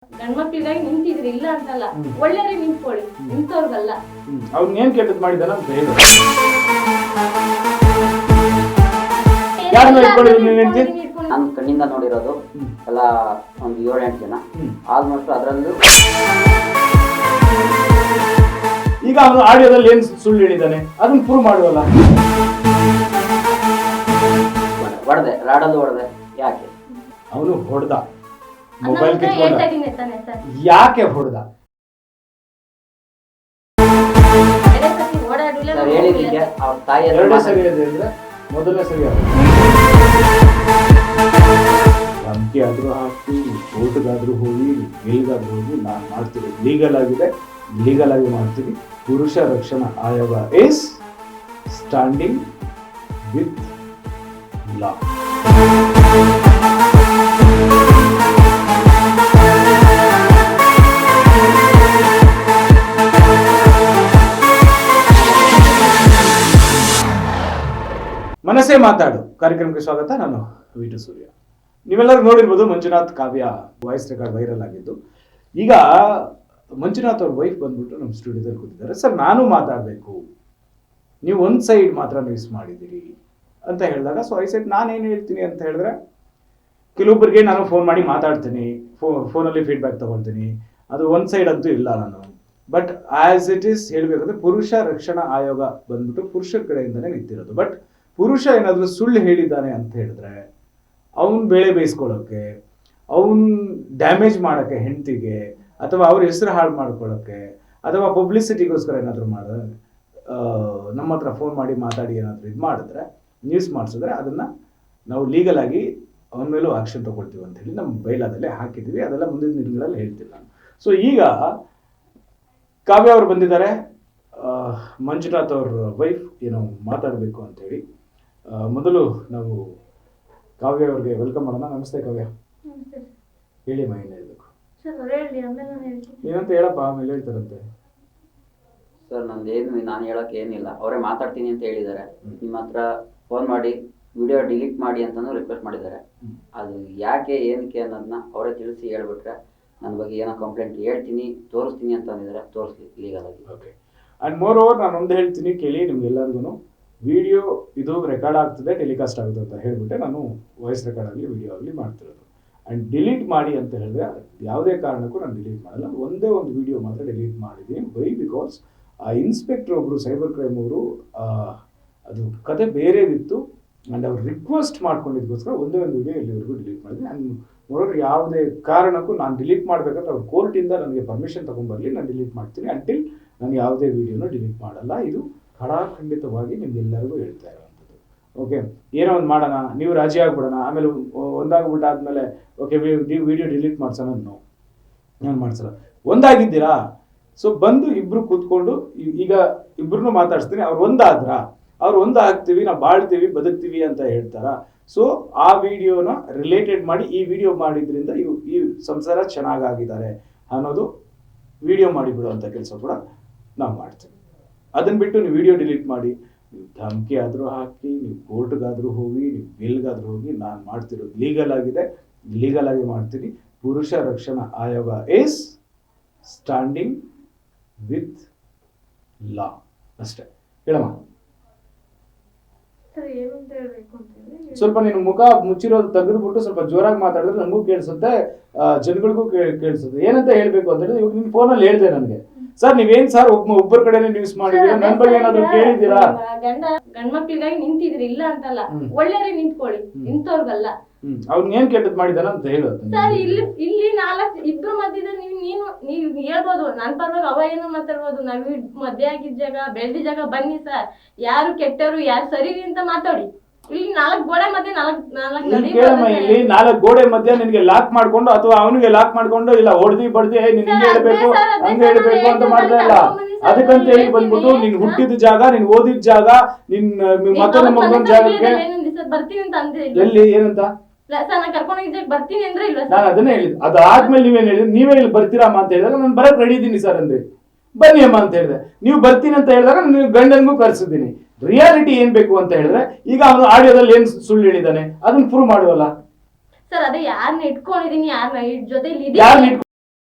ಗಂಡ್ಮಕ್ಳಿಗಾಗಿ ನಿಂತಿದ್ರಿ ಇಲ್ಲ ಅಂತಲ್ಲ, ಒಳ್ಳೆಯವ್ರೆ ನಿಂತ್ಕೊಳ್ಳಿ, ನಿಂತವ್ರಿಗಲ್ಲ. ಅವ್ನ್ ಏನ್ ಕೆಟ್ಟದ್ ಮಾಡಿದಾನ ಅಂತ ಹೇಳು. ನಾನು ಕಣ್ಣಿಂದ ನೋಡಿರೋದು ಎಲ್ಲ ಒಂದು 7-8 ಜನ, ಆಲ್ಮೋಸ್ಟ್ ಅದರಲ್ಲೂ ಈಗ ಅವನು ಆಡಿಯೋದಲ್ಲಿ ಏನ್ ಸುಳ್ಳು ಹೇಳಿದಾನೆ ಅದನ್ನ ಪ್ರೂವ್ ಮಾಡುವಲ್ಲ. ಹೊಡೆದೆ, ರಾಡಲ್ಲಿ ಹೊಡೆದೆ. ಯಾಕೆ ಅವನು ಹೊಡೆದ, ಮೊಬೈಲ್ ಹೇಳ್ತಾ ಇದೀನಿ ತಾನೆ ಸರ್. ಯಾಕೆ ಹೊಡೆದ ಸರ್ ಹೇಳಿದ್ದಕ್ಕೆ ಅವ್ರ ತಾಯಿ ಎರಡೇ ಸರಿ ಇದೆ ಅಂದ್ರೆ ಮೊದಲನೇ ಸರಿ ಧಮಕಿ ಆದ್ರೂ ಹಾಕಿ, ಕೋರ್ಟ್ಗಾದ್ರೂ ಹೋಗಿ, ಎಲ್ಲಿಗಾದ್ರೂ ಹೋಗಿ ನಾನು ಮಾಡ್ತೀನಿ. ಲೀಗಲ್ ಆಗಿದೆ, ಲೀಗಲ್ ಆಗಿ ಮಾಡ್ತೀವಿ. ಪುರುಷ ರಕ್ಷಣಾ ಆಯೋಗ ಇಸ್ ಸ್ಟ್ಯಾಂಡಿಂಗ್ ವಿತ್ ಲಾ. ಮನಸ್ಸೇ ಮಾತಾಡು ಕಾರ್ಯಕ್ರಮಕ್ಕೆ ಸ್ವಾಗತ. ನಾನು ವಿ2 ಸೂರ್ಯ. ನೀವೆಲ್ಲರೂ ನೋಡಿರ್ಬೋದು ಮಂಜುನಾಥ್ ಕಾವ್ಯ ವಾಯ್ಸ್ ರೆಕಾರ್ಡ್ ವೈರಲ್ ಆಗಿದ್ದು. ಈಗ ಮಂಜುನಾಥ್ ಅವ್ರ ವೈಫ್ ಬಂದ್ಬಿಟ್ಟು ನಮ್ಮ ಸ್ಟುಡಿಯೋದಲ್ಲಿ ಕೂತಿದ್ದಾರೆ. ಸರ್ ನಾನು ಮಾತಾಡಬೇಕು, ನೀವು ಒಂದು ಸೈಡ್ ಮಾತ್ರ ನ್ಯೂಸ್ ಮಾಡಿದ್ದೀರಿ ಅಂತ ಹೇಳಿದಾಗ, ಸೊ ಐ ಸೈಡ್ ನಾನೇನು ಹೇಳ್ತೀನಿ ಅಂತ ಹೇಳಿದ್ರೆ, ಕೆಲವೊಬ್ಬರಿಗೆ ನಾನು ಫೋನ್ ಮಾಡಿ ಮಾತಾಡ್ತೀನಿ, ಫೋನಲ್ಲಿ ಫೀಡ್ಬ್ಯಾಕ್ ತಗೊಳ್ತೀನಿ. ಅದು ಒಂದು ಸೈಡ್ ಅಂತೂ ಇಲ್ಲ ನಾನು. ಬಟ್ ಆಸ್ ಇಟ್ ಈಸ್ ಹೇಳಬೇಕಂದ್ರೆ ಪುರುಷ ರಕ್ಷಣಾ ಆಯೋಗ ಬಂದ್ಬಿಟ್ಟು ಪುರುಷರ ಕಡೆಯಿಂದನೇ ನಿಂತಿರೋದು. ಬಟ್ ಪುರುಷ ಏನಾದರೂ ಸುಳ್ಳು ಹೇಳಿದ್ದಾನೆ ಅಂತ ಹೇಳಿದ್ರೆ ಅವನ್ ಬೇಳೆ ಬೇಯಿಸ್ಕೊಳ್ಳೋಕೆ, ಅವನ್ ಡ್ಯಾಮೇಜ್ ಮಾಡೋಕ್ಕೆ ಹೆಂಡತಿಗೆ, ಅಥವಾ ಅವ್ರ ಹೆಸರು ಹಾಳು ಮಾಡ್ಕೊಳ್ಳೋಕ್ಕೆ, ಅಥವಾ ಪಬ್ಲಿಸಿಟಿಗೋಸ್ಕರ ಏನಾದರೂ ಮಾಡಿದ್ರೆ, ನಮ್ಮ ಹತ್ರ ಫೋನ್ ಮಾಡಿ ಮಾತಾಡಿ ಏನಾದರೂ ಇದು ಮಾಡಿದ್ರೆ, ನ್ಯೂಸ್ ಮಾಡಿಸಿದ್ರೆ, ಅದನ್ನು ನಾವು ಲೀಗಲ್ ಆಗಿ ಅವನ ಮೇಲೂ ಆಕ್ಷನ್ ತಗೊಳ್ತೀವಿ ಅಂತ ಹೇಳಿ ನಮ್ಮ ಬೈಲಾದಲ್ಲೇ ಹಾಕಿದ್ದೀವಿ. ಅದೆಲ್ಲ ಮುಂದಿನ ದಿನಗಳಲ್ಲಿ ಹೇಳ್ತೀನಿ ನಾನು. ಸೊ ಈಗ ಕಾವ್ಯ ಅವರು ಬಂದಿದ್ದಾರೆ, ಮಂಜುನಾಥ್ ಅವ್ರ ವೈಫ್ ಏನೋ ಮಾತಾಡಬೇಕು ಅಂತೇಳಿ. ಮೊದಲು ನಾವು ಕಾವ್ಯ ಅವ್ರಿಗೆ ವೆಲ್ಕಮ್ ಮಾಡೋಣ. ನಮಸ್ತೆ ಕಾವ್ಯ. ಹೇಳಿ ಮಾ, ಏನು ಹೇಳಬೇಕು ಏನಂತ ಹೇಳಪ್ಪ, ಆಮೇಲೆ ಹೇಳ್ತಾರಂತೆ. ಸರ್ ನಂದೇನು ನಾನು ಹೇಳೋಕೆ ಏನಿಲ್ಲ, ಅವರೇ ಮಾತಾಡ್ತೀನಿ ಅಂತ ಹೇಳಿದ್ದಾರೆ. ನಿಮ್ಮ ಹತ್ರ ಫೋನ್ ಮಾಡಿ ವಿಡಿಯೋ ಡಿಲೀಟ್ ಮಾಡಿ ಅಂತಲೂ ರಿಕ್ವೆಸ್ಟ್ ಮಾಡಿದ್ದಾರೆ. ಅದು ಯಾಕೆ ಏನಕ್ಕೆ ಅನ್ನೋದನ್ನ ಅವರೇ ತಿಳಿಸಿ ಹೇಳ್ಬಿಟ್ರೆ ನನ್ನ ಬಗ್ಗೆ ಏನೋ ಕಂಪ್ಲೇಂಟ್ ಹೇಳ್ತೀನಿ, ತೋರಿಸ್ತೀನಿ ಅಂತ ಅಂದಿದ್ದಾರೆ. ತೋರಿಸ್ಲಿ ಲೀಗಲ್ ಆಗಿ. ಓಕೆ. ಆ್ಯಂಡ್ ಮೋರ್ ಓವರ್ ನಾನು ಒಂದು ಹೇಳ್ತೀನಿ ಕೇಳಿ, ನಿಮ್ಗೆಲ್ಲರಿಗೂ ವಿಡಿಯೋ ಇದು ರೆಕಾರ್ಡ್ ಆಗ್ತದೆ, ಟೆಲಿಕಾಸ್ಟ್ ಆಗುತ್ತೆ ಅಂತ ಹೇಳ್ಬಿಟ್ಟೆ ನಾನು ವಾಯ್ಸ್ ರೆಕಾರ್ಡ್ ಆಗಲಿ ವಿಡಿಯೋ ಆಗಲಿ ಮಾಡ್ತಿರೋದು. ಆ್ಯಂಡ್ ಡಿಲೀಟ್ ಮಾಡಿ ಅಂತ ಹೇಳಿದ್ರೆ ಯಾವುದೇ ಕಾರಣಕ್ಕೂ ನಾನು ಡಿಲೀಟ್ ಮಾಡಲ್ಲ. ಒಂದೇ ಒಂದು ವಿಡಿಯೋ ಮಾತ್ರ ಡಿಲೀಟ್ ಮಾಡಿದ್ದೀನಿ. ವೈ ಬಿಕಾಸ್ ಆ ಇನ್ಸ್ಪೆಕ್ಟರ್ ಒಬ್ಬರು ಸೈಬರ್ ಕ್ರೈಮ್ ಅವರು ಅದು ಕತೆ ಬೇರೆದಿತ್ತು, ಆ್ಯಂಡ್ ಅವ್ರು ರಿಕ್ವೆಸ್ಟ್ ಮಾಡ್ಕೊಂಡಿದ್ದಕ್ಕೋಸ್ಕರ ಒಂದೇ ಒಂದು ವಿಡಿಯೋ ಇಲ್ಲಿವರೆಗೂ ಡಿಲೀಟ್ ಮಾಡಿದ್ದೀನಿ. ಆ್ಯಂಡ್ ನೋಡೋರು ಯಾವುದೇ ಕಾರಣಕ್ಕೂ ನಾನು ಡಿಲೀಟ್ ಮಾಡಬೇಕಂದ್ರೆ ಅವ್ರು ಕೋರ್ಟಿಂದ ನನಗೆ ಪರ್ಮಿಷನ್ ತೊಗೊಂಬರಲಿ, ನಾನು ಡಿಲೀಟ್ ಮಾಡ್ತೀನಿ. ಅಂಟಿಲ್ ನಾನು ಯಾವುದೇ ವಿಡಿಯೋನ ಡಿಲೀಟ್ ಮಾಡಲ್ಲ. ಇದು ಖಂಡಿತವಾಗಿ ನಿಮ್ಗೆಲ್ಲರಿಗೂ ಹೇಳ್ತಾ ಇರೋವಂಥದ್ದು. ಓಕೆ, ಏನೋ ಒಂದು ಮಾಡೋಣ, ನೀವು ರಾಜಿ ಆಗ್ಬಿಡೋಣ, ಆಮೇಲೆ ಒಂದಾಗ್ಬಿಟ್ಟಾದ್ಮೇಲೆ ಓಕೆ ನೀವು ವಿಡಿಯೋ ಡಿಲೀಟ್ ಮಾಡ್ಸೋಣ, ನಾನು ಮಾಡ್ಸಲ್ಲ. ಒಂದಾಗಿದ್ದೀರಾ, ಸೊ ಬಂದು ಇಬ್ರು ಕೂತ್ಕೊಂಡು ಈಗ ಇಬ್ರು ಮಾತಾಡ್ಸ್ತೀನಿ. ಅವ್ರು ಒಂದು ಆಗ್ತೀವಿ, ನಾವು ಬಾಳ್ತೀವಿ, ಬದುಕ್ತೀವಿ ಅಂತ ಹೇಳ್ತಾರ. ಸೊ ಆ ವಿಡಿಯೋನ ರಿಲೇಟೆಡ್ ಮಾಡಿ ಈ ವಿಡಿಯೋ ಮಾಡಿದ್ರಿಂದ ಈ ಸಂಸಾರ ಚೆನ್ನಾಗಾಗಿದ್ದಾರೆ ಅನ್ನೋದು ವಿಡಿಯೋ ಮಾಡಿಬಿಡುವಂಥ ಕೆಲಸ ಕೂಡ ನಾವು ಮಾಡ್ತೀವಿ. ಅದನ್ನ ಬಿಟ್ಟು ನೀವು ವಿಡಿಯೋ ಡಿಲೀಟ್ ಮಾಡಿ, ನೀವು ಧಮಕಿ ಆದರೂ ಹಾಕಿ, ನೀವು ಕೋರ್ಟ್ಗಾದ್ರೂ ಹೋಗಿ, ನೀವು ಎಲ್ಲಿಗಾದ್ರೂ ಹೋಗಿ, ನಾನು ಮಾಡ್ತಿರೋದು ಲೀಗಲ್ ಆಗಿದೆ, ಲೀಗಲ್ ಆಗಿ ಮಾಡ್ತೀನಿ. ಪುರುಷ ರಕ್ಷಣಾ ಆಯೋಗ ಇಸ್ ಸ್ಟ್ಯಾಂಡಿಂಗ್ ವಿತ್ ಲಾ. ಅಷ್ಟೇ ಹೇಳಮ್ಮ. ಸ್ವಲ್ಪ ನೀನು ಮುಖ ಮುಚ್ಚಿರೋದು ತೆಗೆದುಬಿಟ್ಟು ಸ್ವಲ್ಪ ಜೋರಾಗಿ ಮಾತಾಡಿದ್ರೆ ನಮಗೂ ಕೇಳಿಸುತ್ತೆ, ಜನಗಳಿಗೂ ಕೇಳಿಸುತ್ತೆ. ಏನಂತ ಹೇಳ್ಬೇಕು ಅಂತ ಹೇಳಿದ್ರೆ, ಇವಾಗ ನಿನ್ನ ಫೋನಲ್ಲಿ ಹೇಳಿದೆ ನನಗೆ, ಸರ್ ನೀವೇನ್ ಸರ್ ಒಬ್ಬರ ಕಡೆನೆ ನ್ಯೂಸ್ ಮಾಡಿದೀರಾ, ನನ್ನ ಬಗ್ಗೆ ಏನಾದ್ರು ಕೇಳಿದ್ದೀರಾ? ಗಂಡ್ಮಕ್ಳಿಗಾಗಿ ನಿಂತಿದ್ರಿ ಇಲ್ಲ ಅಂತಲ್ಲ, ಒಳ್ಳೆಯವ್ರೆ ನಿಂತ್ಕೊಳ್ಳಿ, ನಿಂತವ್ರಿಗಲ್ಲ. ಅವ್ನ್ ಏನ್ ಕೆಟ್ಟದ್ ಮಾಡಿದಾನ ಅಂತ ಹೇಳು. ಸರ್ ಇಲ್ಲಿ 4 ಇಬ್ರು ಮಧ್ಯದಲ್ಲಿ ನೀವು ಹೇಳ್ಬೋದು, ನನ್ ಪರವಾಗಿ ಅವ ಏನೋ ಮಾತಾಡ್ಬೋದು. ನಾವ್ ಮದ್ವೆ ಆಗಿದ್ ಜಾಗ, ಬೆಳ್ದಿ ಜಾಗ ಬನ್ನಿ ಸರ್, ಯಾರು ಕೆಟ್ಟವರು ಯಾರು ಸರಿ ಅಂತ ಮಾತಾಡಿ. ಇಲ್ಲಿ 4 ಗೋಡೆ ಮಧ್ಯೆ ಇಲ್ಲಿ 4 ಗೋಡೆ ಮಧ್ಯೆ ನಿನ್ಗೆ ಲಾಕ್ ಮಾಡ್ಕೊಂಡು ಅಥವಾ ಅವನಿಗೆ ಲಾಕ್ ಮಾಡ್ಕೊಂಡು ಇಲ್ಲ ಹೊಡೆದಿ ಬಡ್ದಿ ನಿನ್ಗೆ ಹೇಳ್ಬೇಕು ಹಂಗೆ ಹೇಳ್ಬೇಕು ಅಂತ ಮಾಡ್ತಾ ಇಲ್ಲ. ಅದಕ್ಕಂತ ಹೇಳಿ ಬಂದ್ಬಿಟ್ಟು ನೀನ್ ಹುಟ್ಟಿದ ಜಾಗ, ನೀನ್ ಓದಿದ ಜಾಗ, ನಿನ್ ಮತ್ತೊಂದು ಮಗನ ಜಾಗಕ್ಕೆ ಬರ್ತೀನಿ ಅಂತ ಅಂದ್ರೆ ಎಲ್ಲಿ ಏನಂತ ಬರ್ತೀನಿ ಅಂದ್ರೆ ಇಲ್ಲ. ನಾನು ಅದನ್ನೇ ಹೇಳಿದ್. ಅದಾದ್ಮೇಲೆ ನೀವೇನ್ ಹೇಳಿದ್ರಿ, ನೀವೇ ಇಲ್ಲಿ ಬರ್ತೀರಮ್ಮ ಅಂತ ಹೇಳಿದಾಗ ನಾನು ಬರಕ್ ರೆಡಿ ಇದ್ದೀನಿ ಸರ್ ಅಂದ್ರೆ ಬನ್ನಿ ಅಮ್ಮ ಅಂತ ಹೇಳಿದೆ. ನೀವು ಬರ್ತೀನಿ ಅಂತ ಹೇಳಿದಾಗ ನೀವು ಗಂಡನ್ಗೂ ಕರ್ಸಿದ್ದೀನಿ. ರಿಯಾಲಿಟಿ ಏನ್ ಬೇಕು ಅಂತ ಹೇಳಿದ್ರೆ, ಈಗ ಅವನು ಆಡಿಯೋದಲ್ಲಿ ಏನ್ ಸುಳ್ಳು ಹೇಳಿದಾನೆ ಅದನ್ನ ಪ್ರೂವ್ ಮಾಡುವಲ್ಲ ಸರ್. ಅದೇ ಯಾರನ್ನ ಇಟ್ಕೊಂಡಿದೀನಿ, ಯಾರನ್ನ ಜೊತೆ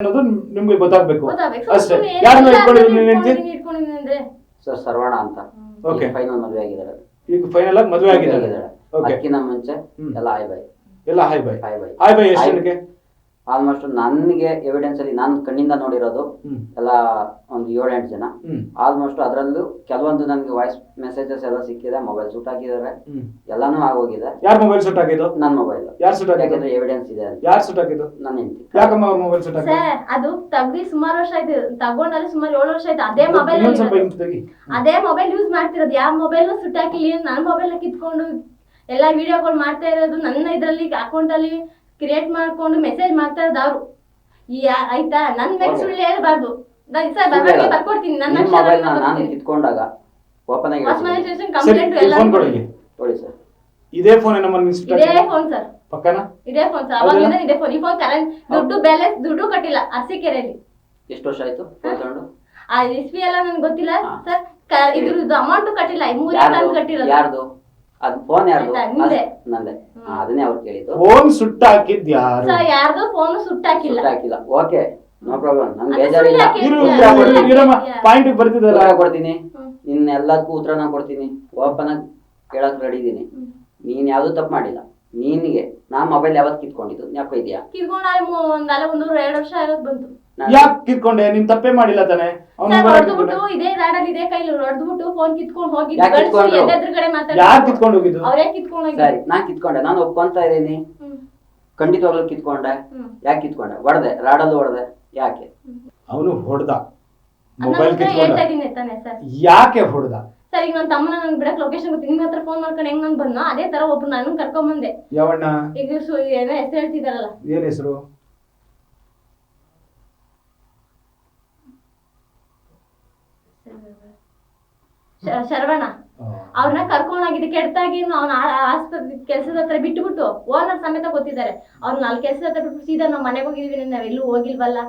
ಅನ್ನೋದು ನಿಮ್ಗೆ ಗೊತ್ತಾಗ್ಬೇಕು ಗೊತ್ತಾಗ್ಬೇಕು. ಅಷ್ಟೇ. ಸುಮ್ನೆ ಯಾರನ್ನ ಎಲ್ಲ ಇಟ್ಕೊಂಡಿದ್ದೀನಿ ನೀನ್ ಹೆಂಡ್ತಿ? ಇಟ್ಕೊಂಡಿದ್ದೀನಿ ಅಂದ್ರೆ ಸರ್ ಸರ್ವಣ ಅಂತ Okay. ಫೈನಲ್ ಮದುವೆ ಆಗಿದ್ದಾರೆ. ಈಗ ಫೈನಲ್ ಆಗಿ ಮದುವೆ ಆಗಿದ್ದಾರೆ. Okay. ಅದಕ್ಕಿಂತ ಮುಂಚೆ ಹ್ಮ್. ಎಲ್ಲ ಹಾಯ್ ಬೈ ಎಲ್ಲ hi by hi by hi by ಎಷ್ಟು ಜನಕ್ಕೆ? ಆಲ್ಮೋಸ್ಟ್ ನನಗೆ ಎವಿಡೆನ್ಸ್ ಅಲ್ಲಿ ನಾನು ಕಣ್ಣಿಂದ ನೋಡಿರೋದು ಹ್ಮ್. ಎಲ್ಲ ಒಂದು 7-8 ಜನ. ಹ್ಮ್. ಆಲ್ಮೋಸ್ಟ್ ಅದರಲ್ಲೂ ಕೆಲವೊಂದು ನನಗೆ ವಾಯ್ಸ್ ಮೆಸೇಜಸ್ ಎಲ್ಲ ಸಿಕ್ಕಿದೆ, ಮೊಬೈಲ್ ಸೂಟ್ ಹಾಕಿದ್ದಾರೆ, ಹ್ಮ್. ಎಲ್ಲಾನು ಆಗೋಗಿದೆ. ಯಾರ್ ಮೊಬೈಲ್ ಸುಟ್ ಹಾಕಿದ್ದು? ನನ್ನ ಮೊಬೈಲ್ ಯಾರ್ ಸುಟ್ ಹಾಕಿದ್ದು? ಯಾಕಂದ್ರೆ ಎವಿಡೆನ್ಸ್ ಇದೆ ಅಂತ. ಯಾರ್ ಸುಟ್ ಹಾಕಿದ್ದು? ನನ್ನ ಹೆಂಡತಿ. ಯಾಕಮ್ಮ ಅವ್ರ ಮೊಬೈಲ್ ಸುಟ್ ಹಾಕಿದ್ದು? ಸರ್ ಅದು ತೆಗ್ದಿ ಸುಮಾರು ವರ್ಷ ಆಯ್ತು, ತಗೊಂಡಲ್ಲಿ ಸುಮಾರು 7 ವರ್ಷ ಆಯ್ತು. ಅದೇ ಮೊಬೈಲ್ ಇನ್ನೊಂದ್ ಸ್ವಲ್ಪ ಹಿಂದೆ ತೆಗಿ. ಅದೇ ಮೊಬೈಲ್ ಯೂಸ್ ಮಾಡ್ತಿರೋದು. ಯಾವ ಮೊಬೈಲ್ ಸುಟ್ಟಾಕಿಲಿ ನನ್ನ ಮೊಬೈಲ್ ಕಿತ್ಕೊಂಡು ಎಲ್ಲಾ ವಿಡಿಯೋಗಳು ಮಾಡ್ತಾ ಇರೋದು, ನನ್ನ ಇದ್ರಲ್ಲಿ ಅಕೌಂಟ್ ಅಲ್ಲಿ ಕ್ರಿಯೇಟ್ ಮಾಡ್ಕೊಂಡು ಮೆಸೇಜ್ ಮಾಡ್ತಾ ಇರೋದು ಅವ್ರು. ಆಯ್ತಾ, ನನ್ ಮೇಲೆ ಸುಳ್ಳು ಹೇಳ್ಬಾರ್ದು. ಸರ್ ಬರ್ಕೊಡ್ತೀನಿ ನನ್ನ ನಿಮ್ಮ ಮೊಬೈಲ್ ನಾನು ಕಿತ್ಕೊಂಡಾಗ ಓಪನ್ ಆಗಿ ಕಂಪ್ಲೇಂಟ್ ಎಲ್ಲ ಫೋನ್ ಕೊಡಿ. ನೋಡಿ ಸರ್, ಇದೇ ಫೋನ್ ನಮ್ಮ ಸುಟ್ ಇದೇ ಹಾಕಿದ್ದು? ಫೋನ್ ಸರ್, ಪಕ್ಕನಾ? ಇದೇ ಫೋನ್ ಸರ್. ಅವಾಗಿಂದ ಇದೇ ಫೋನ್. ಈ ಫೋನ್ ಕರೆಂಟ್ ದುಡ್ಡು ಬ್ಯಾಲೆನ್ಸ್ ದುಡ್ಡು ಕಟ್ಟಿಲ್ಲ ಅರಸೀಕೆರೆಯಲ್ಲಿ. ಎಷ್ಟು ವರ್ಷ ಆಯ್ತು ಫೋನ್ ತಗೊಂಡು? ಆ ಇಸ್ವಿ ಎಲ್ಲ ನನ್ಗೆ ಗೊತ್ತಿಲ್ಲ ಹಾ. ಸರ್. ಇದ್ರದ್ದು ಅಮೌಂಟ್ ಕಟ್ಟಿಲ್ಲ, 3 ಕಟ್ಟಿರೋದು. ಯಾರ್ದು ಅದು ಫೋನ್? ಯಾರ್ದು? ಆಯ್ತಾ, ನಿಮ್ದೇ. ನಂದೆ. ಅದನ್ನೇ ಅವ್ರು ಕೇಳಿದ್ದು. ಫೋನ್ ಸುಟ್ಟ ಹಾಕಿದ್ ಯಾರು? ಸರ್ ಯಾರ್ದು ಫೋನ್ ಸುಟ್ಟಾಕಿಲ್ಲ. ಹಾಕಿಲ್ಲ. Okay, no problem. ನನ್ಗೆ ಅದು ಬೇಜಾರಿಲ್ಲ. ಸುಳ್ಳು ಯಾಕೆ? ಪಾಯಿಂಟ್ ಬರ್ತಿದ್ದಲ್ಲ. ಉತ್ತರ ಕೊಡ್ತೀನಿ. ನಿನ್ನ ಎಲ್ಲದಕ್ಕೂ ಉತ್ತರ ನಾನು ಕೊಡ್ತೀನಿ. ಓಪನ್ ಆಗಿ ಕೇಳಕ್ ರೆಡಿ ಇದೀನಿ. ನೀನ್ ಯಾವ್ದು ತಪ್ಪು ಮಾಡಿಲ್ಲ. ನಿನ್ಗೆ ನಾ ಮೊಬೈಲ್ ಯಾವತ್ತು ಕಿತ್ಕೊಂಡಿದ್ದು ಜ್ಞಾಪ ಇದೆಯಾ? ಕಿತ್ಕೊಂಡು ಒಂದು 2 ವರ್ಷ ಆಗೋದ್ ಬಂತು. ಯಾಕೆ ಕಿತ್ಕೊಂಡೆ? ನೀನ್ ತಪ್ಪೇ ಮಾಡಿಲ್ಲ ತಾನೆ. ಸರ್ ಹೊಡೆದ್ಬಿಟ್ಟು ಇದೇ ರಾಡಲ್ಲಿ ಇದೇ ಕೈಲಿ ಹೊಡೆದ್ಬಿಟ್ಟು ಫೋನ್ ಕಿತ್ಕೊಂಡು ಹೋಗಿ ಯಾಕ್ ಕಿತ್ಕೊಂಡ್ರು? ಎದುರುಗಡೆ ಯಾರು ಕಿತ್ಕೊಂಡು ಹೋಗಿದ್ದು? ಅವರೇ ಕಿತ್ಕೊಂಡು ಹೋಗಿ. ಸರಿ, ನಾನ್ ಕಿತ್ಕೊಂಡೆ, ನಾನು ಒಪ್ಕೊಂತ ಇದೀನಿ. ಖಂಡಿತವಾಗ್ಲೂ ಕಿತ್ಕೊಂಡೆ. ಯಾಕೆ ಕಿತ್ಕೊಂಡೆ? ಹೊಡೆದೆ, ರಾಡಲ್ಲೂ ಹೊಡೆದೆ. ಯಾಕೆ? ಅವನು ಹೊಡೆದ, ಮೊಬೈಲ್ ಕಿತ್ಕೊಂಡ. ಹೇಳ್ತಾ ಇದೀನಿ ತಾನೆ ಸರ್. ಯಾಕೆ ಹೊಡೆದ? ಸರ್ ಈಗ ನನ್ನ ತಮ್ಮನ ನನ್ ಬಿಡಕ್ ಲೊಕೇಶನ್ ಗೊತ್ತಿ, ನಿಮ್ ಹತ್ರ ಫೋನ್ ಮಾಡ್ಕೊಂಡು ಹೆಂಗ್ ನನ್ ಬಂದ್ನೋ ಅದೇ ತರ ಒಬ್ರು ನಾನು ಕರ್ಕೊಂಡ್ ಬಂದೆ. ಯಾವಣ್ಣ? ಈಗ ಏನೋ ಹೆಸರು ಹೇಳ್ತಿದಾರಲ್ಲ, ಏನ್ ಹೆಸರು? ಶರವಣ. ಅವ್ರನ್ನ ಕರ್ಕೊಂಡೋಗಿದ್ದು ಕೆಟ್ಟಾಗಿ ಅವ್ನ ಆಸ್ಪತ್ರೆ ಕೆಲ್ಸದ ಹತ್ರ ಬಿಟ್ಟುಬಿಟ್ಟು ಓನರ್ ಸಮೇತ ಗೊತ್ತಿದ್ದಾರೆ. ಅವ್ರು 4 ಕೆಲ್ಸದ ಹತ್ರ ಬಿಟ್ಟು ಸೀದಾ ನಾವ್ ಮನೆಗೆ ಹೋಗಿದೀವಿ, ನಾವ್ ಎಲ್ಲೂ ಹೋಗಿಲ್ವಲ್ಲ.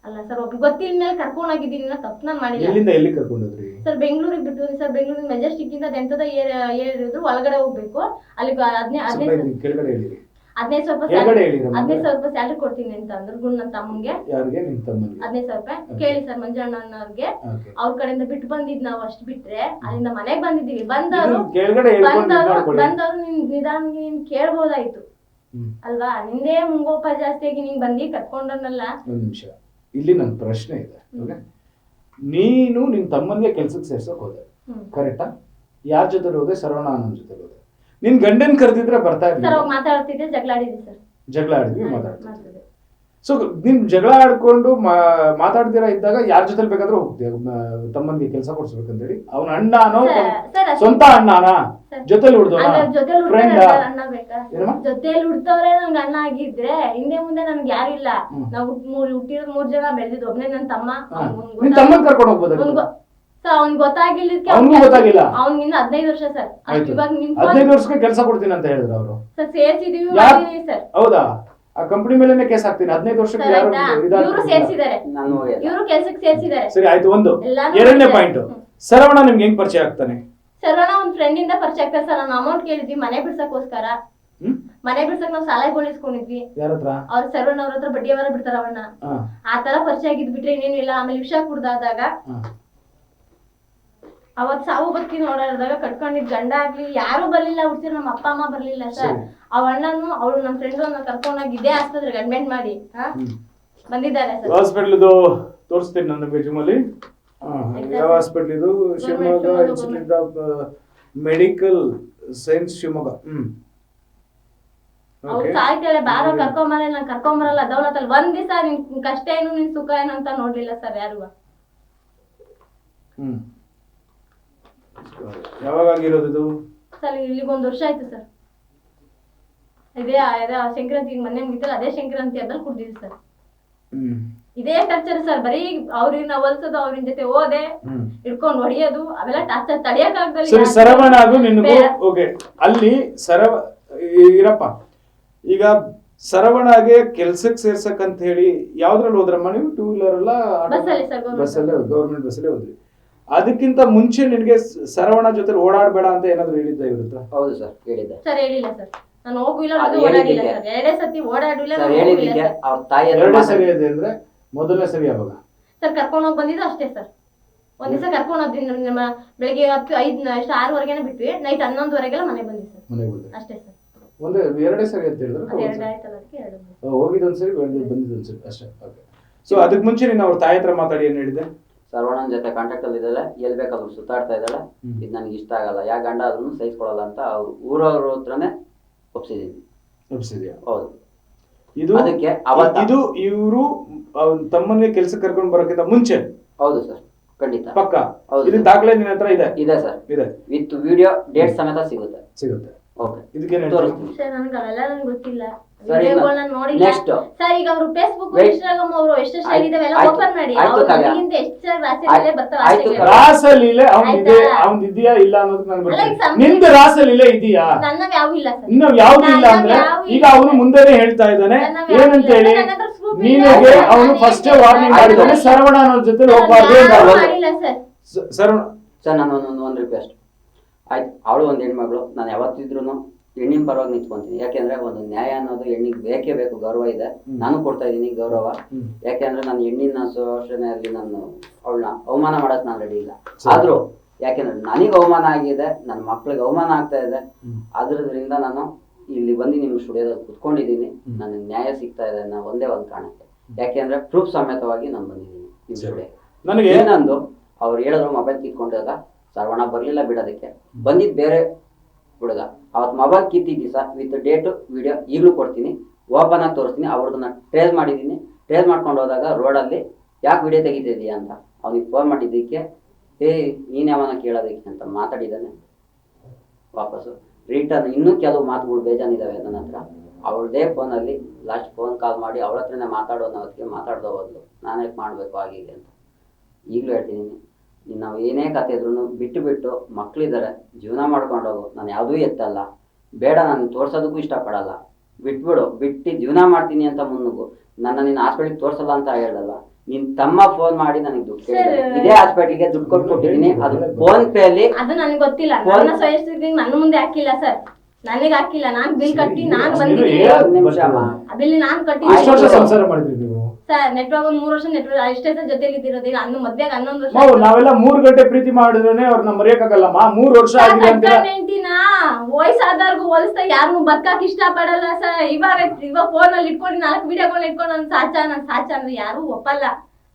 ಅಲ್ಲ ಸರ್, ಒಬ್ರು ಗೊತ್ತಿಲ್ಲ ಮೇಲೆ ಕರ್ಕೊಂಡೋಗಿದ್ದೀನಿ, ತಪ್ಪು ನಾನು ಮಾಡಿಲ್ಲ. ಎಲ್ಲಿಂದ ಎಲ್ಲಿ ಕರ್ಕೊಂಡೋದ್ರಿ? ಸರ್ ಬೆಂಗಳೂರಿಗೆ ಬಿಟ್ಟು ಸರ್. ಬೆಂಗಳೂರಿಗೆ ಮೆಜೆಸ್ಟಿಕ್ ಇಂದ ಎಂತದ ಏರಿದ್ರು ಒಳಗಡೆ ಹೋಗ್ಬೇಕು. ಅಲ್ಲಿ 15 ಕೆಳಗಡೆ ಹೇಳಿರಿ. 15,000 ರೂಪಾಯಿ ಸ್ಯಾಲರಿ ಕೊಡ್ತೀನಿ ಅಂತ ಅಂದ್ರು ಗುಣ್ ನನ್ನ ತಮ್ಮಂಗೆ. ಯಾರಿಗೆ? ನಿಮ್ ತಮ್ಮನಿಗೆ 15,000 ರೂಪಾಯಿ ಕೇಳಿ ಸರ್ ಮಂಜಣ್ಣನವ್ರಿಗೆ. ಅವ್ರ ಕಡೆಯಿಂದ ಬಿಟ್ಟು ಬಂದಿದ್ ನಾವು ಅಷ್ಟು ಬಿಟ್ರೆ ಅಲ್ಲಿಂದ ಮನೆಗ್ ಬಂದಿದ್ದೀವಿ. ಬಂದವರು ನಿನ್ ನಿಧಾನಿಗೆ ನೀನ್ ಕೇಳ್ಬೋದಾಯ್ತು ಅಲ್ವಾ? ನಿಂದೇ ಮುಂಗೋಪ ಜಾಸ್ತಿಯಾಗಿ ನೀನ್ ಬಂದಿ ಕರ್ಕೊಂಡನಲ್ಲ. ಒಂದ್ ನಿಮಿಷ, ಇಲ್ಲಿ ನನ್ ಪ್ರಶ್ನೆ ಇದೆ. ನೀನು ನಿನ್ ತಮ್ಮನ್ಗೆ ಕೆಲ್ಸಕ್ಕೆ ಸೇರ್ಸಕ್ ಹೋದೆ, ಕರೆಕ್ಟಾ? ಯಾರ ಜೊತೆ ಹೋದೆ? ಸರ್ವಣ ಅನ್ನೋ ಜೊತೆ ಹೋದೆ. ನಿನ್ ಗಂಡನ್ ಕರೆದಿದ್ರೆ ಬರ್ತಾ ಸರ್ ಅವಾಗ ಮಾತಾಡ್ತಿದ್ದೆ, ಜಗಳ ಆಡಿದ್ವಿ ಸರ್. ಜಗಳ ಆಡಿದ್ವಿ, ಮಾತಾಡ್ತಿದ್ವಿ. ಸೊ ನೀನ್ ಜಗಳ ಆಡ್ಕೊಂಡು ಮಾತಾಡ್ದಿರಾ ಇದ್ದಾಗ ಯಾರ ಜೊತೆ ಬೇಕಾದ್ರೂ ಹೋಗ್ತೀಯ ತಮ್ಮನ್ಗೆ ಕೆಲಸ ಕೊಡ್ಸ್ಬೇಕಂತೇಳಿ? ಅವನ ಅಣ್ಣನೋ ಸ್ವಂತ ಅಣ್ಣನ ಜೊತೆಲಿ ಹುಡ್ದೋಣ? ಜೊತೆಲಿ ಹುಡ್ತವ್ರೆ ನನ್ಗೆ ಅಣ್ಣ ಆಗಿದ್ರೆ ಹಿಂದೆ ಮುಂದೆ ನನ್ಗೆ ಯಾರಿಲ್ಲ. ನಾವು ಹುಟ್ಟಿರೋದ್ 3 ಜನ, ಬೆಳೆದಿದ್ ಒಬ್ನೇ ನನ್ ತಮ್ಮ. ನಿನ್ ತಮ್ಮನ್ ಕರ್ಕೊಂಡು ಹೋಗ್ಬೋದ? ಸರ್ ಅವ್ನ್ ಗೊತ್ತಾಗಿಲ್ಲ. ಅವ್ನಿಗಿನ್ನ 15 ವರ್ಷ ಸರ್. ಇವಾಗ 15 ವರ್ಷಕ್ಕೆ ಕೆಲಸ ಕೊಡ್ತೀನಿ ಅಂತ ಹೇಳಿದ್ರು ಅವರು. ಸರ್ ಸೇರ್ಸಿದೀವಿ ಸರ್. ಹೌದಾ? ಆ ಕಂಪನಿ ಮೇಲೆನೆ ಕೇಸ್ ಹಾಕ್ತೀನಿ. 15 ವರ್ಷಕ್ಕೆ ಯಾರು ಇವರು ಸೇರ್ಸಿದ್ದಾರೆ, ಇವರು ಕೆಲ್ಸಕ್ಕೆ ಸೇರ್ಸಿದ್ದಾರೆ. ಸರಿ ಆಯ್ತು. ಒಂದು ಎರಡನೇ ಪಾಯಿಂಟ್, ಶರವಣ ನಿಮ್ಗೆ ಹೆಂಗ್ ಪರಿಚಯ ಆಗ್ತಾನೆ? ಶರವಣ ಒಂದ್ ಫ್ರೆಂಡ್ ಇಂದ ಪರಿಚಯ ಆಗ್ತಾರೆ ಸರ್. ನಾವು ಅಮೌಂಟ್ ಕೇಳಿದ್ವಿ ಮನೆ ಬಿಡ್ಸಕ್ಕೋಸ್ಕರ. ಮನೆ ಬಿಡ್ಸಕ್ ನಾವು ಸಾಲ ಗೋಳಿಸ್ಕೊಂಡಿದ್ವಿ. ಅವ್ರ ಶರವಣ ಅವ್ರ ಹತ್ರ ಬಡ್ಡಿಯವರ ಬಿಡ್ತಾರ ಅವಣ್ಣ. ಆ ತರ ಪರಿಚಯ ಆಗಿದ್ ಬಿಟ್ರೆ ಇನ್ನೇನು ಇಲ್ಲ. ಆಮೇಲೆ ವಿಷ ಕುಡ್ದಾದಾಗ ಅವತ್ ಸಾವು ಬದುಕಿ ನೋಡಾಡಿದಾಗ ಕಟ್ಕೊಂಡಿದ್ ಗಂಡ ಆಗ್ಲಿ ಯಾರು ಬರ್ಲಿಲ್ಲ. ಹುಡ್ಸಿರ್ ನಮ್ಮ ಅಪ್ಪ ಅಮ್ಮ ಬರ್ಲಿಲ್ಲ ಸರ್. ಅವ್ ಅಣ್ಣನು ಅವಳು ನಮ್ಮ ಫ್ರೆಂಡ್ ಕರ್ಕೊಂಡೋಗಿ ಇದೇ ಆಸ್ಪತ್ರೆಗೆ ಅಡ್ಮಿಟ್ ಮಾಡಿ ಬಂದಿದ್ದಾರೆ ಸರ್. ಹಾಸ್ಪಿಟಲ್ ತೋರಿಸ್ತೀನಿ ನನ್ನ ಬೆಜುಮಲ್ಲಿ. ಯಾವ ಹಾಸ್ಪಿಟಲ್ ಇದು? Shivamogga institute of medical science Shivamogga. ಅವ್ರು ಸಾಯ್ತಾಳೆ, ಬಾರೋ ಕರ್ಕೊಂಬರ. ನಾನ್ ಕರ್ಕೊಂಬರಲ್ಲ ದೌಲತ್ತಲ್ಲಿ. ಒಂದ್ ದಿವಸ ನಿನ್ ಕಷ್ಟ ಏನು ನಿನ್ ಸುಖ ಏನು ಅಂತ ನೋಡ್ಲಿಲ್ಲ ಸರ್ ಯಾರು. ಯಾವಾಗ ಆಗಿರೋದು ಸರ್? ಇಲ್ಲಿಗೆ 1 ವರ್ಷ ಆಯ್ತು ಸರ್. ಇದೇ ಸಂಕ್ರಾಂತಿ ಮೊನ್ನೆ ಮುಗಿತಲ್ಲ, ಅದೇ ಸಂಕ್ರಾಂತಿ ಹಬ್ಬದಲ್ಲಿ ಕುಡ್ದಿದ್ವಿ ಸರ್. ಇದೇ ಟಾರ್ಚರ್ ಸರ್. ಬರೀ ಅವ್ರನ್ನ ಹೊಲ್ಸೋದು, ಅವ್ರಿನ ಜೊತೆ ಹೋದೆ ಹಿಡ್ಕೊಂಡು ಹೊಡಿಯೋದು, ಅವೆಲ್ಲ ಟಾರ್ಚರ್ ತಡಿಯಕ್ ಆಗಲ್ಲ. ಶರವಣ ಅದು ನಿನಗೂ ಓಕೆ. ಅಲ್ಲಿ ಇರಪ್ಪ, ಈಗ ಶರವಣಗೆ ಕೆಲ್ಸಕ್ಕೆ ಸೇರ್ಸಕ್ ಅಂತ ಹೇಳಿ ಯಾವ್ದ್ರಲ್ಲಿ ಹೋದ್ರಮ್ಮ ನೀವು? 2 ವೀಲರ್ ಅಲ್ಲ? ಬಸ್ಸಲ್ಲೇ, ಗೌರ್ಮೆಂಟ್ ಬಸ್ಸಲ್ಲೇ ಹೋದ್ರಿ. ಅದಕ್ಕಿಂತ ಮುಂಚೆ ನಿನ್ಗೆ ಶರವಣ ಜೊತೆ ಓಡಾಡ್ಬೇಡ ಅಂತ ಏನಾದ್ರು ಹೇಳಿದ್ದ ಇರುತ್ತೆ? ಹೌದು ಸರ್, ಹೇಳಿದ್ದೆ ಸರ್. ಹೇಳಿಲ್ಲ ಸರ್, ನಾನು ಹೋಗಿಲ್ಲ, ಓಡಾಡಿಲ್ಲ ಸರ್. 2 ಸತಿ ಓಡಾಡಿಲ್ಲ. ಅವ್ರ ತಾಯಿ ಎರಡೇ ಸರಿ ಇದೆ ಅಂದ್ರೆ ಮೊದಲನೇ ಸರಿ ಯಾವಾಗ? ಸರ್ ಕರ್ಕೊಂಡು ಹೋಗಿ ಬಂದಿದ್ದು ಅಷ್ಟೇ ಸರ್. ಒಂದ್ ದಿವಸ ಕರ್ಕೊಂಡು ಹೋದ್ವಿ ನಮ್ಮ ಬೆಳಿಗ್ಗೆ 6:05 ಬಿಟ್ವಿ, ನೈಟ್ 11:00 ಮನೆಗೆ ಬಂದ್ವಿ ಸರ್. ಮನೆಗೆ ಬಂದ್ರಿ ಅಷ್ಟೇ ಸರ್. ಒಂದೇ ಎರಡೇ ಸರಿ ಅಂತ ಹೇಳಿದ್ರೆ ಎರಡು ಆಯ್ತಲ್ಲ, ಅದಕ್ಕೆ ಎರಡು ಹೋಗಿದ್ದೊಂದ್ಸರಿ ಬಂದಿದ್ದೊಂದ್ಸರಿ ಅಷ್ಟೇ. ಓಕೆ. ಸೊ ಅದಕ್ಕೆ ಮುಂಚೆ ನೀನು ಅವ್ರ ತಾಯಿ ಹತ್ರ ಮಾತಾಡಿ ಏನ್ ಹೇಳಿದೆ? ಸರ್ವಣ್ಣನ ಜೊತೆ ಕಾಂಟ್ಯಾಕ್ಟ್ ಅಲ್ಲಿ ಇದ್ದಾಳೆ, ಎಲ್ಲಿ ಬೇಕಾದ್ರೂ ಸುತ್ತಾಡ್ತಾ ಇದ್ದಾಳೆ, ಇದು ನನಗೆ ಇಷ್ಟ ಆಗಲ್ಲ, ಯಾ ಗಂಡ ಆದ್ರೂ ಸಹಿಸ್ಕೊಳಲ್ಲ ಅಂತ ಅವ್ರು ಊರವ್ರ ಹತ್ರನೇ ಒಪ್ಸಿದೀನಿ. ಹೌದು. ಇದು ಅದಕ್ಕೆ ಇದು ಇವರು ತಮ್ಮನ್ನೇ ಕೆಲ್ಸಕ್ಕೆ ಕರ್ಕೊಂಡು ಬರೋಕ್ಕಿಂತ ಮುಂಚೆ? ಹೌದು ಸರ್, ಖಂಡಿತ ಪಕ್ಕ. ಹೌದು. ಇದು ದಾಖಲೆ ನಿನ್ನ ಹತ್ರ ಇದೆ? ಇದೆ ಸರ್, ಇದೆ. ವಿತ್ ವಿಡಿಯೋ ಡೇಟ್ ಸಮೇತ ಸಿಗುತ್ತೆ. ಓಕೆ. ಇದಕ್ಕೆ ಸರ್ ನನಗೆ ಅವೆಲ್ಲ ನನಗೆ ಗೊತ್ತಿಲ್ಲ. ಸರಿ, ವಿಡಿಯೋಗಳನ್ನ ನೋಡಿಲ್ಲ ಸರ್. ಈಗ ಅವರು ಫೇಸ್ಬುಕ್ ಇನ್ಸ್ಟಾಗ್ರಾಮ್ ಅವರು ಎಷ್ಟೆಷ್ಟು ಆಗಿದಾವೆಲ್ಲ ಓಪನ್ ಮಾಡಿ ಅವ್ರಿಗಿಂತ ಎಷ್ಟು ರಾಸಲೀಲೆ ಬರ್ತಾವೆ. ರಾಸಲೀಲೆ ಅವ್ನ್ ಇದೆಯಾ ಇಲ್ಲ ಅನ್ನೋದು ನನಗೆ ಗೊತ್ತಿಲ್ಲ. ನಿಂದು ರಾಸಲೀಲೆ ಇದೆಯಾ? ನನ್ನವ್ ಯಾವು ಇಲ್ಲ ಸರ್. ಇನ್ನು ಯಾವ್ದು ಇಲ್ಲ ಅಂದ್ರೆ ಈಗ ಅವನು ಮುಂದೆನೆ ಹೇಳ್ತಾ ಇದ್ದಾನೆ ಏನಂತ ಹೇಳಿ, ನಿನಗೆ ಅವನು ಫಸ್ಟ್ ವಾರ್ನಿಂಗ್ ಮಾಡಿದ್ದಾನೆ ಶರವಣ ಅನ್ನೋ ಜೊತೆ ಹೋಗ್ಬಾರ್ದು ಅಂತ. ಸರ್ ನಾನು ಒಂದು ರಿಕ್ವೆಸ್ಟ್ ಆಯ್ತು, ಅವಳು ಒಂದು ಹೆಣ್ಮಗಳು, ನಾನು ಯಾವತ್ತಿದ್ರು ಹೆಣ್ಣಿನ ಪರವಾಗಿ ನಿಂತ್ಕೊಂತೀನಿ. ಯಾಕೆಂದ್ರೆ ಒಂದು ನ್ಯಾಯ ಅನ್ನೋದು ಹೆಣ್ಣಿಗೆ ಬೇಕೇ ಬೇಕು, ಗೌರವ ಇದೆ, ನಾನು ಕೊಡ್ತಾ ಇದ್ದೀನಿ ಗೌರವ. ಯಾಕೆಂದ್ರೆ ನಾನು ಹೆಣ್ಣಿನ ಶೋಷಣೆಯಲ್ಲಿ ನಾನು ಅವಳನ್ನ ಅವಮಾನ ಮಾಡಕ್ ನಾನು ರೆಡಿ ಇಲ್ಲ. ಆದ್ರೂ ಯಾಕೆಂದ್ರೆ ನನಗೆ ಅವಮಾನ ಆಗಿದೆ, ನನ್ನ ಮಕ್ಳಿಗೆ ಅವಮಾನ ಆಗ್ತಾ ಇದೆ, ಅದ್ರದ್ರಿಂದ ನಾನು ಇಲ್ಲಿ ಬಂದು ನಿಮ್ಗೆ ಸ್ಟುಡಿಯೋದಲ್ಲಿ ಕುತ್ಕೊಂಡಿದ್ದೀನಿ. ನನಗೆ ನ್ಯಾಯ ಸಿಗ್ತಾ ಇದೆ ಅನ್ನೋ ಒಂದೇ ಒಂದು ಕಾರಣಕ್ಕೆ. ಯಾಕೆಂದ್ರೆ ಪ್ರೂಫ್ ಸಮೇತವಾಗಿ ನಾನು ಬಂದಿದ್ದೀನಿ ನಿಮ್ ಸ್ಟುಡಿಯೋ. ನನಗೆ ಏನಂದು ಅವ್ರು ಹೇಳಿದ್ರು ಮೊಬೈಲ್ ಕಿತ್ಕೊಂಡಾಗ ಸರ್ವಣ ಬರ್ಲಿಲ್ಲ ಬಿಡೋದಕ್ಕೆ, ಬಂದಿದ್ ಬೇರೆ ಹುಡುಗ. ಅವತ್ತು ಮೊಬೈಲ್ ಕಿತ್ತಿದ್ದಿ ಸರ್, ವಿತ್ ಡೇಟು ವಿಡಿಯೋ ಈಗಲೂ ಕೊಡ್ತೀನಿ, ಓಪನ್ ಆಗಿ ತೋರಿಸ್ತೀನಿ. ಅವ್ರದನ್ನ ಟ್ರೇಸ್ ಮಾಡಿದ್ದೀನಿ. ಟ್ರೇಸ್ ಮಾಡ್ಕೊಂಡು ಹೋದಾಗ ರೋಡಲ್ಲಿ ಯಾಕೆ ವಿಡಿಯೋ ತೆಗಿತಿದ್ದೀಯಾ ಅಂತ ಅವ್ನಿಗೆ ಫೋನ್ ಮಾಡಿದ್ದಕ್ಕೆ, ನೀನ್ ಯಾವನ ಕೇಳೋದಕ್ಕೆ ಅಂತ ಮಾತಾಡಿದ್ದಾನೆ. ವಾಪಸ್ಸು ರಿಟರ್ನ್ ಇನ್ನೂ ಕೆಲವು ಮಾತುಗಳು ಬೇಜಾನಿದ್ದಾವೆ ನನ್ನ ಹತ್ರ. ಅವಳದೇ ಫೋನಲ್ಲಿ ಲಾಸ್ಟ್ ಫೋನ್ ಕಾಲ್ ಮಾಡಿ ಅವಳ ಹತ್ರನೇ ಮಾತಾಡೋ ಅನ್ನೋದಕ್ಕೆ ಮಾತಾಡ್ದೋ ಹೋದ್ಲು. ನಾನೇ ಮಾಡಬೇಕು ಆಗಿದೆ ಅಂತ ಈಗಲೂ ಹೇಳ್ತೀನಿ. ನಾವು ಏನೇ ಕತೆ ಇದ್ರು ಬಿಟ್ಟು ಮಕ್ಳಿದ್ದಾರೆ, ಜೀವನ ಮಾಡ್ಕೊಂಡು ಹೋಗು, ನಾನು ಯಾವುದೂ ಎತ್ತಲ್ಲ, ಬೇಡ ನಾನು ತೋರ್ಸೋದಕ್ಕೂ ಇಷ್ಟಪಡಲ್ಲ, ಬಿಟ್ಬಿಡು, ಬಿಟ್ಟು ಜೀವನ ಮಾಡ್ತೀನಿ ಅಂತ ಮುನ್ನುಗು. ನನ್ನ ನಿನ್ನ ಹಾಸ್ಪಿಟ್ಲಿಗೆ ತೋರ್ಸಲ್ಲ ಅಂತ ಹೇಳಲ್ಲ. ನಿನ್ ತಮ್ಮ ಫೋನ್ ಮಾಡಿ ನನಗೆ ದುಡ್ಡು ಕೇಳಿದೆ, ಇದೇ ಹಾಸ್ಪಿಟ್ಲಿಗೆ ದುಡ್ಡು ಕೊಟ್ಟಿದ್ದೀನಿ, ಅದು ಫೋನ್ ಪೇ ಅಲ್ಲಿ. ಅದು ನನಗೆ ಗೊತ್ತಿಲ್ಲ, ನನ್ನ ಸಜೆಷನ್ ನನ್ನ ಮುಂದೆ ಹಾಕಿಲ್ಲ ಸರ್, ನನಗೆ ಹಾಕಿಲ್ಲ. ನಾನು ಬಿಲ್ ಕಟ್ಟಿ ನಾನು ಬಂದಿದ್ದೀನಿ. ಬಿಲ್ ನಾನು ಕಟ್ಟಿ ಸರ್. ನೆಟ್ವರ್ಕ್ ಒಂದು 3 ವರ್ಷ ನೆಟ್ವರ್ಕ್ ಅಷ್ಟೇ ಸರ್ ಜೊತೆಲಿ ಇದ್ದಿರೋದು. ಅನ್ನು ಮದ್ವೆಗೆ 11 ವರ್ಷ ನಾವೆಲ್ಲ 3 ಗಂಟೆ ಪ್ರೀತಿ ಮಾಡಿದ್ರೆ ಅವ್ರನ್ನ ಮರೆಯಕ್ಕಾಗಲ್ಲಮ್ಮ. 3 ವರ್ಷ ವಯಸ್ಸಾದವ್ರಿಗೂ ಹೋಲಿಸ್ತಾ ಯಾರು ಬದುಕಕ್ ಇಷ್ಟ ಪಡಲ್ಲ ಸರ್. ಇವಾಗ ಫೋನ್ ಅಲ್ಲಿ ಇಟ್ಕೊಂಡು 4 ವಿಡಿಯೋಗಳು ಇಟ್ಕೊಂಡು ನನ್ ಸಾಚ ಅಂದ್ರೆ ಯಾರು ಒಪ್ಪಲ್ಲ.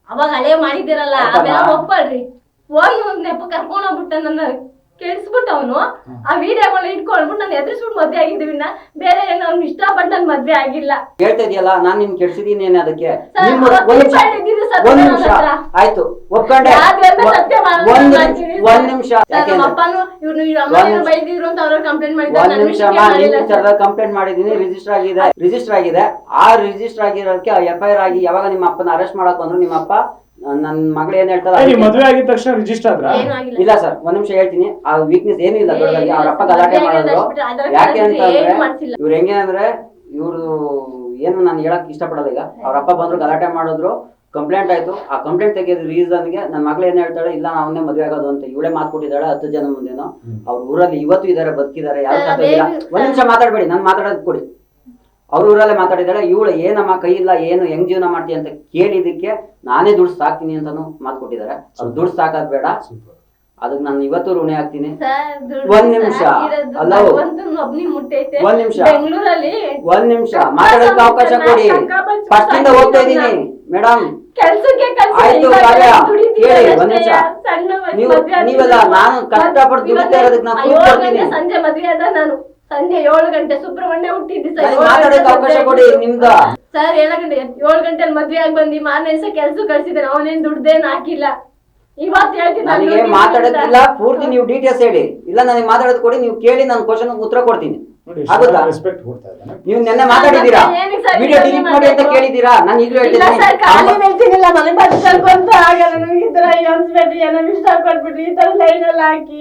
ಅವಾಗ ಹಳೆ ಮಾಡಿದಿರಲ್ಲ ಅವೆಲ್ಲ ಒಪ್ಪಲ್ರಿ. ಫೋನ್ ನೆಪ ಕರ್ಕೊಂಡ್ ಹೋಗ್ಬಿಟ್ಟ ನನ್ನ ಕೆಡ್ಸ್ಬಿಟ್ಟು ಅವನು ಆ ವಿಡಿಯೋಗಳನ್ನ ಇಟ್ಕೊಂಡ್ಬಿಟ್ಟು ನಾನು ಎದುರಿಸ್ಬಿಟ್ಟು ಮದ್ವೆ ಆಗಿದ್ದೀವಿ. ಬೇರೆ ಏನೋ ಅವ್ನು ಇಷ್ಟಪಟ್ಟು ನನ್ ಮದ್ವೆ ಆಗಿಲ್ಲ. ಹೇಳ್ತಾ ಇದೆಯಲ್ಲ, ನಾನ್ ನಿನ್ ಕೆಡ್ಸಿದೀನಿ ಅದಕ್ಕೆ. ಆಯ್ತು ಒಪ್ಕೊಂಡೆ. ಒಂದ್ ನಿಮಿಷ ಕಂಪ್ಲೇಂಟ್ ಮಾಡಿದೀನಿ, ರಿಜಿಸ್ಟರ್ ಆಗಿದೆ. ಆ ರಿಜಿಸ್ಟರ್ ಆಗಿರೋದಕ್ಕೆ FIR ಆಗಿ ಯಾವಾಗ ನಿಮ್ಮ ಅಪ್ಪನ ಅರೆಸ್ಟ್ ಮಾಡಕ್ ಬಂದ್ರು, ನಿಮ್ಮ ಅಪ್ಪ ನನ್ ಮಗಳು ಏನ್ ಹೇಳ್ತಾರೆ, ಮದುವೆ ಆಗಿದ ತಕ್ಷಣ ರಿಜಿಸ್ಟರ್ ಆದ್ರ? ಇಲ್ಲ ಸರ್, ಒಂದ್ ನಿಮಿಷ ಹೇಳ್ತೀನಿ. ಆ ವೀಕ್ನೆಸ್ ಏನೂ ಇಲ್ಲ ದೊಡ್ಡದಾಗಿ. ಅವ್ರ ಅಪ್ಪ ಗಲಾಟೆ ಮಾಡಿದ್ರು. ಯಾಕೆ ಅಂತಂದ್ರೆ ಇವ್ರು ಹೆಂಗೆ ಅಂದ್ರೆ, ಇವ್ರು ಏನು ನಾನು ಹೇಳಕ್ ಇಷ್ಟಪಡೋದು. ಈಗ ಅವ್ರ ಅಪ್ಪ ಬಂದ್ರು, ಗಲಾಟೆ ಮಾಡಿದ್ರು, ಕಂಪ್ಲೇಂಟ್ ಆಯ್ತು. ಆ ಕಂಪ್ಲೇಂಟ್ ತೆಗೆಯೋದು ರೀಸನ್ಗೆ ನನ್ನ ಮಗಳು ಏನ್ ಹೇಳ್ತಾಳೆ, ಇಲ್ಲ ಅವನ್ನೇ ಮದುವೆ ಆಗೋದು ಅಂತ ಇವಳೇ ಮಾತು ಕೊಟ್ಟಿದ್ದಾಳೆ 10 ಜನ ಮುಂದೆನೋ. ಅವ್ರ ಊರಲ್ಲಿ ಇವತ್ತು ಇದಾರೆ, ಬದುಕಿದ್ದಾರೆ, ಯಾರು ಸಾಕಿಲ್ಲ. ಒಂದ್ ನಿಮಿಷ ಮಾತಾಡ್ಬೇಡಿ, ನಾನು ಮಾತಾಡೋದು ಕೊಡಿ. ಅವ್ರ ಊರಲ್ಲೇ ಮಾತಾಡಿದಾಳೆ. ಇವಳು ಏನಮ್ಮ ಕೈ ಇಲ್ಲ, ಏನು ಹೆಂಗ್ ಜೀವನ ಮಾಡ್ತೀಯ ಅಂತ ಕೇಳಿದಕ್ಕೆ ನಾನೇ ದುಡ್ಡು ಸಾಕ್ತೀನಿ ಅಂತಾನು ಮಾತು ಕೊಟ್ಟಿದ್ದಾರೆ. ಅವ್ರು ದುಡ್ಡು ಸಾಕೋದ್ ಬೇಡ, ಅದಕ್ಕೆ ನಾನು ಇವತ್ತು ಋಣಿ ಆಗ್ತೀನಿ. ಒಂದ್ ನಿಮಿಷ ಅಲ್ಲ, ಒಂದ್ ನಿಮಿಷ ಮಾತಾಡೋದಕ್ಕೆ ಅವಕಾಶ ಕೊಡಿ. ಫಸ್ಟ್ ಇಂದ ಹೋಗ್ತಾ ಇದೀನಿ ಮೇಡಮ್. ಆಯ್ತು ಕಾರ್ಯ ಕೇಳಿ, ಒಂದ್ ನಿಮಿಷ. ನೀವೆಲ್ಲ ನಾನು ಕಷ್ಟಪಟ್ಟು ದುಡಿತಾ ಇರೋದಕ್ಕೆ ನಾನು ಸಂಜೆ ಮದ್ವೆ ಅದ. ನಾನು ಸಂಜೆ 7 ಗಂಟೆ ಸುಬ್ರಹ್ಮಣ್ಯ ಹುಟ್ಟಿದ್ದೆ ಸರ್. ಅವಕಾಶ ಕೊಡಿ ನಿಮ್ದ ಸರ್. 7 ಗಂಟೆಲಿ ಮದ್ವೆ ಆಗಿ ಬಂದಿ ಮಾರನೇ ದಿವಸ ಕೆಲ್ಸ ಕಳ್ಸಿದ್ದೇನೆ. ಅವನೇನ್ ದುಡ್ದೇನ್ ಹಾಕಿಲ್ಲ. ಇವತ್ತು ಹೇಳ್ತೀನಿ, ನನಗೆ ಮಾತಾಡೋದಿಲ್ಲ. ಪೂರ್ತಿ ನೀವು ಡೀಟೇಲ್ಸ್ ಹೇಳಿ. ಇಲ್ಲ ನನಗೆ ಮಾತಾಡೋದು ಕೊಡಿ, ನೀವು ಕೇಳಿ, ನಾನು ಕ್ವಶನ್ ಉತ್ತರ ಕೊಡ್ತೀನಿ. ಆಗುತ್ತಾ? ನೀವು ನೆನ್ನೆ ಮಾತಾಡಿದೀರಾ, ವಿಡಿಯೋ ಡಿಲೀಟ್ ಮಾಡಿ ಅಂತ ಕೇಳಿದೀರಾ? ನಾನು ಈಗಲೂ ಹೇಳ್ತೀನಿ, ಮನೆ ಬದುಕಂತ ಆಗಲ್ಲ. ನಮ್ಗೆ ಈ ತರ ಅನ್ಸ್ಬಿಟ್ರಿ, ನಮ್ಗೆ ಇಷ್ಟ ಪಟ್ಬಿಟ್ರಿ, ಈ ತರ ಲೈನ್ ಎಲ್ಲ ಹಾಕಿ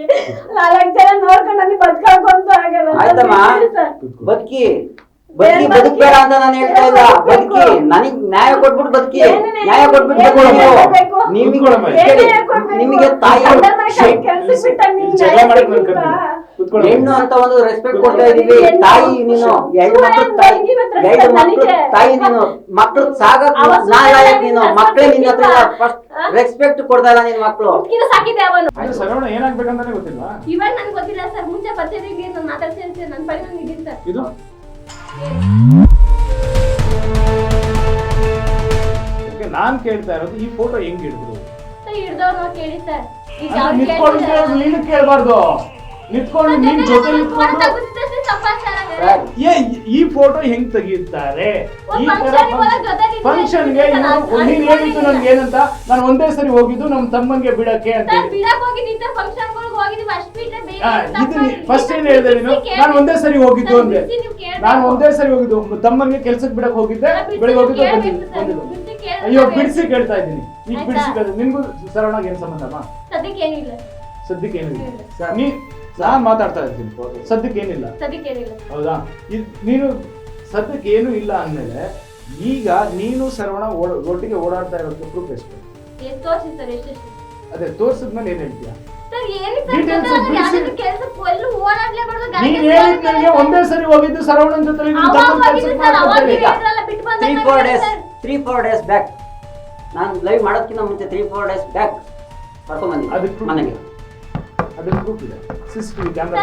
4 ಜನ ನೋಡ್ಕೊಂಡು ನನಗೆ ಬದುಕಂತ ಆಗಲ್ಲ. ಆಯ್ತಮ್ಮ, ಬದುಕಿ ಬದುಕ್ಬೇಡ ಅಂತ ನಾನು ಹೇಳ್ತಾ ಇಲ್ಲ. ಬದುಕಿ, ನನಗ್ ನ್ಯಾಯ ಕೊಟ್ಬಿಟ್ಟು ಬದುಕಿ. ನ್ಯಾಯ ಕೊಟ್ಬಿಟ್ಟು ನಿಮಗೆ ತಾಯಿ ಕುತ್ಕೊಳ್ಳಿ. ಹೆಣ್ಣು ಅಂತ ಒಂದು ರೆಸ್ಪೆಕ್ಟ್ ಕೊಡ್ತಾ ಇದೀವಿ. ತಾಯಿ ನೀನು, ಹೆಣ್ಣು ಮಕ್ಕಳು ತಾಯಿ ನೀನು, ಮಕ್ಕಳು ಸಾಗಕ್ ನಾಲಾಯಕ್ ನೀನು, ಮಕ್ಕಳೇ ನಿನ್ನ ಹತ್ರ ಫಸ್ಟ್ ರೆಸ್ಪೆಕ್ಟ್ ಕೊಡ್ತಾ ಇಲ್ಲ ನಿನ್ ಮಕ್ಕಳು. ಸಾಕಿದೆ ಅವನು. ಸರವಣ ಏನಾಗ್ಬೇಕಂತಾನೆ ಗೊತ್ತಿಲ್ವಾ? ಇವಾಗ ನನ್ಗೆ ಗೊತ್ತಿಲ್ಲ ಸರ್, ಮುಂಚೆ ಪರಿಚಯ ನಾನು ಮಾತಾಡ್ತೀನಿ ನನ್ನ ಪರಿ ನಾನು ಇದೀನಿ ಸರ್. ಇದು ನಾನ್ ಕೇಳ್ತಾ ಇರೋದು ಈ ಫೋಟೋ ಹೆಂಗ್ ಹಿಡಿದ್ರು? ಹಿಡ್ದವ್ರು ಕೇಳಿ ಸರ್. ಈಗ ನಿಂತ್ಕೊಂಡು ನೀನು ಕೇಳಬಾರ್ದು, ನಿಂತ್ಕೊಂಡು ನಿನ್ ಜೊತೆ ಈ ಫೋಟೋ ಹೆಂಗ್ ತೆಗಿತಾರೆ? ಈ ತರ ಫಂಕ್ಷನ್ಗೆ ನೀನ್ ಹೇಳಿದ್ದು ನನ್ಗೆ ಏನಂತ, ನಾನು ಒಂದೇ ಸರಿ ಹೋಗಿದ್ದು ನಮ್ ತಮ್ಮಂಗೆ ಬಿಡಕ್ಕೆ ಅಂತ ಫಸ್ಟ್ ಏನ್ ಹೇಳಿದೆ ನೀನು? ನಾನು ಒಂದೇ ಸರಿ ಹೋಗಿದ್ದು ಅಂದೆ. ನಾನು ಒಂದೇ ಸರಿ ಹೋಗಿದ್ದು ತಮ್ಮಂಗೆ ಕೆಲ್ಸಕ್ಕೆ ಬಿಡಕ್ ಹೋಗಿದ್ದೆ, ಬೆಳಿಗ್ಗೆ ಹೋಗಿದ್ದು. ಅಯ್ಯೋ ಬಿಡಿಸಿ ಕೇಳ್ತಾ ಇದ್ದೀನಿ, ಈಗ ಬಿಡಿಸಿ ಕೇಳ್ತಾ. ನಿನ್ಗೂ ಸರವಣಾಗ ಏನ್ ಸಂಬಂಧಮ್ಮ? ಸದ್ಯಕ್ಕೆ ಏನಿಲ್ಲ. ನಾನ್ ಮಾತಾಡ್ತಾ ಇರ್ತೀನಿ, ಸದ್ಯಕ್ಕೆ ಏನಿಲ್ಲ. ಹೌದಾ? ನೀನು ಸದ್ಯಕ್ಕೆ ಏನು ಇಲ್ಲ ಅಂದ್ಮೇಲೆ ಈಗ ನೀನು ಸರವಣ ಒಟ್ಟಿಗೆ ಓಡಾಡ್ತಾ ಇರೋದಕ್ಕೆ ಪ್ರೂಫ್ ಎಷ್ಟು? ಅದೇ ತೋರ್ಸಿದ್ಮೇಲೆ ಏನ್ ಹೇಳ್ತೀಯ? ನೀನ್ ಹೇಳಿದ್ ನನಗೆ ಒಂದೇ ಸರಿ ಹೋಗಿದ್ದು ಸರವಣನ್ ಜೊತೆ 3-4 days ಬ್ಯಾಕ್. ನಾನು ಲೈವ್ ಮಾಡೋದಕ್ಕಿಂತ ಮುಂಚೆ 3-4 days ಬ್ಯಾಕ್ ಕರ್ಕೊಂಡ್ ಬಂದಿದ್ದೆ ಮನೆಗೆ. ಅದಕ್ಕೆ ಪ್ರೂಫ್ ಇದೆ, ಸಿಸಿಟಿವಿ ಕ್ಯಾಮೆರಾ.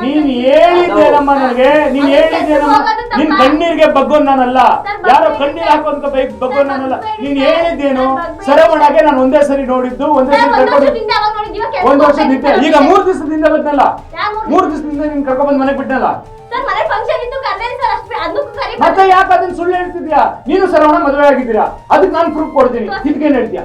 ನೀನ್ ಹೇಳಿದ್ದೇನಮ್ಮ ನನಗೆ, ನೀನ್ ಹೇಳಿದ್ದೇನಮ್ಮ? ನಿನ್ ಕಣ್ಣೀರ್ಗೆ ಬಗ್ಗೋನ್ ನಾನಲ್ಲ, ಯಾರೋ ಕಣ್ಣೀರ್ ಹಾಕೋದ್ ಬಗ್ಗೋನ್ ನಾನಲ್ಲ. ನೀನ್ ಹೇಳಿದ್ದೇನು? ಸರವಣಗೆ ನಾನು ಒಂದೇ ಸರಿ ನೋಡಿದ್ದು, ಒಂದೇ ಸರಿ ಕರ್ಕೊಂಡು 1 ವರ್ಷದಿಂದ, ಈಗ 3 ದಿವಸದಿಂದ ಬಂದಲ್ಲ, 3 ದಿವಸದಿಂದ ನೀನ್ ಕರ್ಕೊಂಡ್ ಬಂದ್ ಮನೆಗೆ ಬಿಟ್ಟನಲ್ಲ. ಮತ್ತೆ ಯಾಕೆ ಅದನ್ನ ಸುಳ್ಳು ಹೇಳ್ತಿದ್ಯಾ? ನೀನು ಸರವಣ ಮದುವೆ ಆಗಿದ್ದೀರಾ, ಅದಕ್ಕೆ ನಾನು ಪ್ರೂಫ್ ಕೊಡ್ತೀನಿ. ಇದಕ್ಕೇನ್ ಹೇಳ್ತೀಯಾ?